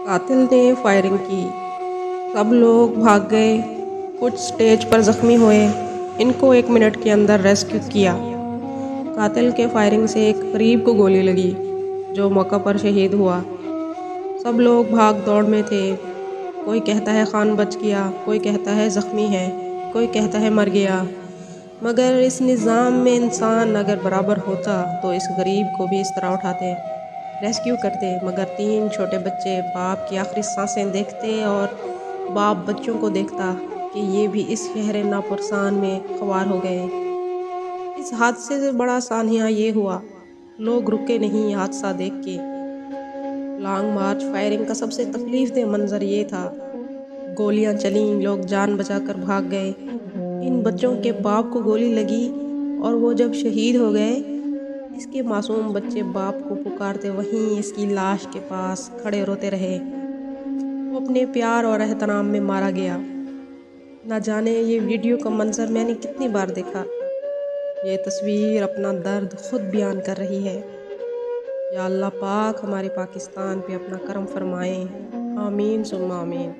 قاتل نے فائرنگ کی، سب لوگ بھاگ گئے، کچھ سٹیج پر زخمی ہوئے، ان کو 1 منٹ کے اندر ریسکیو کیا۔ قاتل کے فائرنگ سے ایک قریب کو گولی لگی جو موقع پر شہید ہوا۔ سب لوگ بھاگ دوڑ میں تھے، کوئی کہتا ہے خان بچ گیا، کوئی کہتا ہے زخمی ہے، کوئی کہتا ہے مر گیا، مگر اس نظام میں انسان اگر برابر ہوتا تو اس غریب کو بھی اس طرح اٹھاتے، ریسکیو کرتے، مگر 3 چھوٹے بچے باپ کی آخری سانسیں دیکھتے اور باپ بچوں کو دیکھتا کہ یہ بھی اس شہر ناپرسان میں خوار ہو گئے۔ اس حادثے سے بڑا سانحہ یہ ہوا، لوگ رکے نہیں یہ حادثہ دیکھ کے۔ لانگ مارچ فائرنگ کا سب سے تکلیف دہ منظر یہ تھا، گولیاں چلیں، لوگ جان بچا کر بھاگ گئے، ان بچوں کے باپ کو گولی لگی اور وہ جب شہید ہو گئے، اس کے معصوم بچے باپ کو پکارتے وہیں اس کی لاش کے پاس کھڑے روتے رہے۔ وہ اپنے پیار اور احترام میں مارا گیا۔ نہ جانے یہ ویڈیو کا منظر میں نے کتنی بار دیکھا۔ یہ تصویر اپنا درد خود بیان کر رہی ہے۔ یا اللہ پاک ہمارے پاکستان پہ اپنا کرم فرمائیں، آمین ثم آمین۔